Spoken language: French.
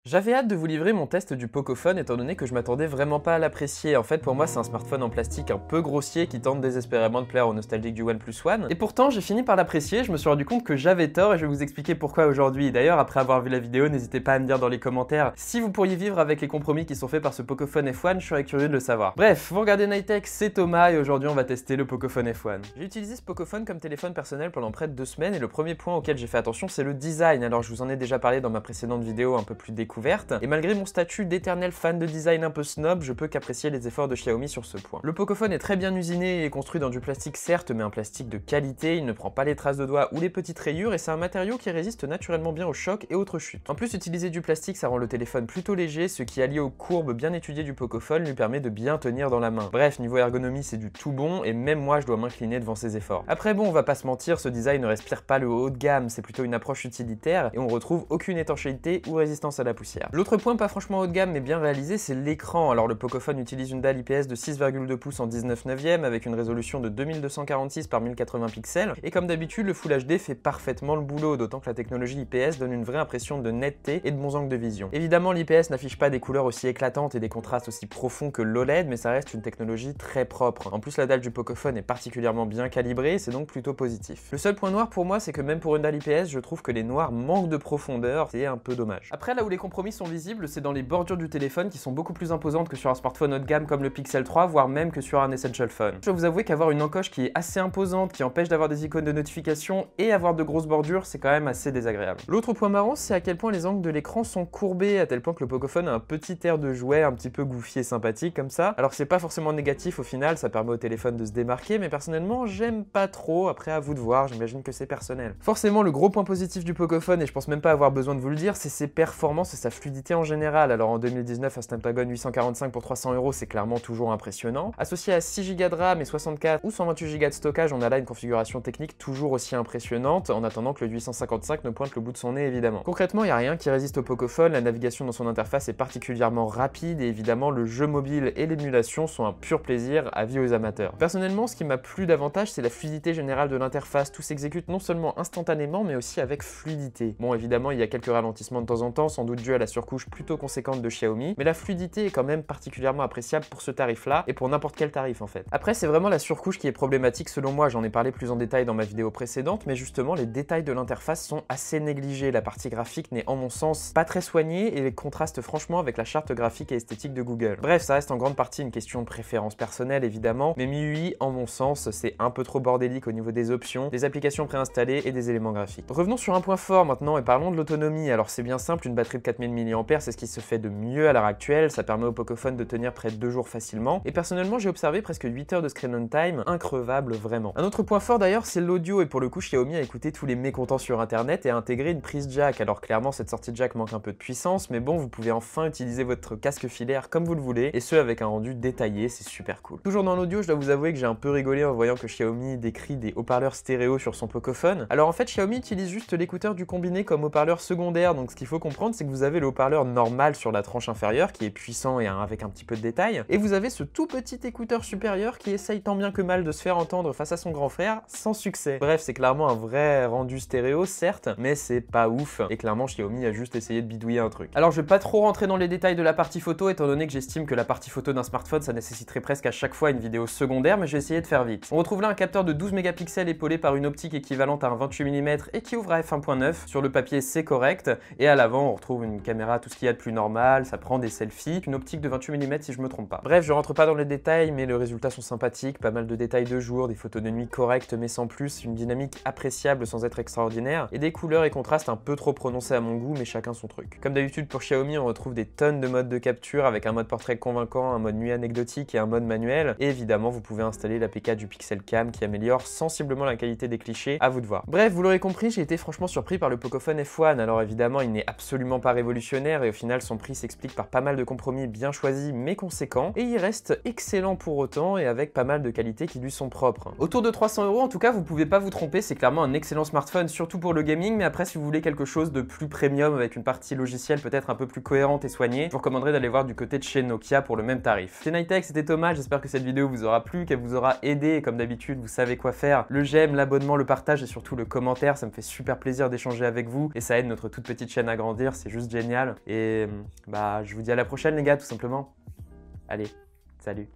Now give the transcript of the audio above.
J'avais hâte de vous livrer mon test du Pocophone étant donné que je m'attendais vraiment pas à l'apprécier. En fait, pour moi, c'est un smartphone en plastique un peu grossier qui tente désespérément de plaire aux nostalgiques du OnePlus One. Et pourtant, j'ai fini par l'apprécier, je me suis rendu compte que j'avais tort et je vais vous expliquer pourquoi aujourd'hui. D'ailleurs, après avoir vu la vidéo, n'hésitez pas à me dire dans les commentaires si vous pourriez vivre avec les compromis qui sont faits par ce Pocophone F1, je serais curieux de le savoir. Bref, vous regardez Nightech, c'est Thomas et aujourd'hui on va tester le Pocophone F1. J'ai utilisé ce Pocophone comme téléphone personnel pendant près de 2 semaines et le premier point auquel j'ai fait attention, c'est le design. Alors je vous en ai déjà parlé dans ma précédente vidéo un peu plus découverte, et malgré mon statut d'éternel fan de design un peu snob, je peux qu'apprécier les efforts de Xiaomi sur ce point. Le Pocophone est très bien usiné et est construit dans du plastique certes, mais un plastique de qualité, il ne prend pas les traces de doigts ou les petites rayures et c'est un matériau qui résiste naturellement bien aux chocs et autres chutes. En plus, utiliser du plastique, ça rend le téléphone plutôt léger, ce qui allié aux courbes bien étudiées du Pocophone lui permet de bien tenir dans la main. Bref, niveau ergonomie, c'est du tout bon et même moi je dois m'incliner devant ses efforts. Après bon, on va pas se mentir, ce design ne respire pas le haut de gamme, c'est plutôt une approche utilitaire et on retrouve aucune étanchéité ou résistance à la poussière. L'autre point pas franchement haut de gamme mais bien réalisé, c'est l'écran. Alors le Pocophone utilise une dalle IPS de 6,2 pouces en 19/9 avec une résolution de 2246 par 1080 pixels et comme d'habitude le Full HD fait parfaitement le boulot, d'autant que la technologie IPS donne une vraie impression de netteté et de bons angles de vision. Évidemment l'IPS n'affiche pas des couleurs aussi éclatantes et des contrastes aussi profonds que l'OLED, mais ça reste une technologie très propre. En plus la dalle du Pocophone est particulièrement bien calibrée, c'est donc plutôt positif. Le seul point noir pour moi, c'est que même pour une dalle IPS, je trouve que les noirs manquent de profondeur, c'est un peu dommage. Après là où les compromis sont visibles, c'est dans les bordures du téléphone qui sont beaucoup plus imposantes que sur un smartphone haut de gamme comme le Pixel 3, voire même que sur un Essential Phone. Je dois vous avouer qu'avoir une encoche qui est assez imposante, qui empêche d'avoir des icônes de notification et avoir de grosses bordures, c'est quand même assez désagréable. L'autre point marrant, c'est à quel point les angles de l'écran sont courbés, à tel point que le Pocophone a un petit air de jouet un petit peu goofy et sympathique comme ça. Alors c'est pas forcément négatif au final, ça permet au téléphone de se démarquer, mais personnellement j'aime pas trop, après à vous de voir, j'imagine que c'est personnel. Forcément le gros point positif du Pocophone, et je pense même pas avoir besoin de vous le dire, c'est ses performances et sa fluidité en général. Alors en 2019 un Snapdragon 845 pour 300 €, c'est clairement toujours impressionnant. Associé à 6 Go de RAM et 64 ou 128 Go de stockage, on a là une configuration technique toujours aussi impressionnante, en attendant que le 855 ne pointe le bout de son nez évidemment. Concrètement, il n'y a rien qui résiste au Pocophone, la navigation dans son interface est particulièrement rapide et évidemment le jeu mobile et l'émulation sont un pur plaisir, avis aux amateurs. Personnellement, ce qui m'a plu davantage, c'est la fluidité générale de l'interface, tout s'exécute non seulement instantanément mais aussi avec fluidité. Bon évidemment, il y a quelques ralentissements de temps en temps, sans doute dû à la surcouche plutôt conséquente de Xiaomi, mais la fluidité est quand même particulièrement appréciable pour ce tarif-là et pour n'importe quel tarif en fait. Après, c'est vraiment la surcouche qui est problématique selon moi, j'en ai parlé plus en détail dans ma vidéo précédente, mais justement les détails de l'interface sont assez négligés, la partie graphique n'est en mon sens pas très soignée et les contraste franchement avec la charte graphique et esthétique de Google. Bref, ça reste en grande partie une question de préférence personnelle évidemment, mais MIUI en mon sens c'est un peu trop bordélique au niveau des options, des applications préinstallées et des éléments graphiques. Revenons sur un point fort maintenant et parlons de l'autonomie. Alors c'est bien simple, une batterie de 4000 mAh c'est ce qui se fait de mieux à l'heure actuelle, ça permet au Pocophone de tenir près de 2 jours facilement et personnellement j'ai observé presque 8 heures de screen on time, increvable vraiment. Un autre point fort d'ailleurs c'est l'audio et pour le coup Xiaomi a écouté tous les mécontents sur internet et a intégré une prise jack. Alors clairement cette sortie jack manque un peu de puissance mais bon vous pouvez enfin utiliser votre casque filaire comme vous le voulez et ce avec un rendu détaillé, c'est super cool. Toujours dans l'audio, je dois vous avouer que j'ai un peu rigolé en voyant que Xiaomi décrit des haut-parleurs stéréo sur son Pocophone. Alors en fait Xiaomi utilise juste l'écouteur du combiné comme haut-parleur secondaire, donc ce qu'il faut comprendre c'est que vous avez le haut-parleur normal sur la tranche inférieure qui est puissant et avec un petit peu de détail, et vous avez ce tout petit écouteur supérieur qui essaye tant bien que mal de se faire entendre face à son grand frère sans succès. Bref, c'est clairement un vrai rendu stéréo certes, mais c'est pas ouf et clairement Xiaomi a juste essayé de bidouiller un truc. Alors je vais pas trop rentrer dans les détails de la partie photo étant donné que j'estime que la partie photo d'un smartphone ça nécessiterait presque à chaque fois une vidéo secondaire, mais je vais essayer de faire vite. On retrouve là un capteur de 12 mégapixels épaulé par une optique équivalente à un 28 mm et qui ouvre à f1.9. Sur le papier c'est correct et à l'avant on retrouve une caméra tout ce qu'il y a de plus normal, ça prend des selfies, une optique de 28 mm si je me trompe pas. Bref, je rentre pas dans les détails mais les résultats sont sympathiques, pas mal de détails de jour, des photos de nuit correctes mais sans plus, une dynamique appréciable sans être extraordinaire et des couleurs et contrastes un peu trop prononcés à mon goût mais chacun son truc. Comme d'habitude pour Xiaomi on retrouve des tonnes de modes de capture avec un mode portrait convaincant, un mode nuit anecdotique et un mode manuel et évidemment vous pouvez installer l'APK du Pixel Cam qui améliore sensiblement la qualité des clichés, à vous de voir. Bref, vous l'aurez compris, j'ai été franchement surpris par le Pocophone F1. Alors évidemment il n'est absolument pas révolutionnaire et au final son prix s'explique par pas mal de compromis bien choisis mais conséquents et il reste excellent pour autant et avec pas mal de qualités qui lui sont propres. Autour de 300 € en tout cas vous pouvez pas vous tromper, c'est clairement un excellent smartphone surtout pour le gaming, mais après si vous voulez quelque chose de plus premium avec une partie logicielle peut-être un peu plus cohérente et soignée, je vous recommanderais d'aller voir du côté de chez Nokia pour le même tarif. C'est Nightech, c'était Thomas, j'espère que cette vidéo vous aura plu, qu'elle vous aura aidé et comme d'habitude vous savez quoi faire, le j'aime, l'abonnement, le partage et surtout le commentaire, ça me fait super plaisir d'échanger avec vous et ça aide notre toute petite chaîne à grandir, c'est juste génial. génial. Et bah je vous dis à la prochaine les gars, tout simplement. Allez, salut.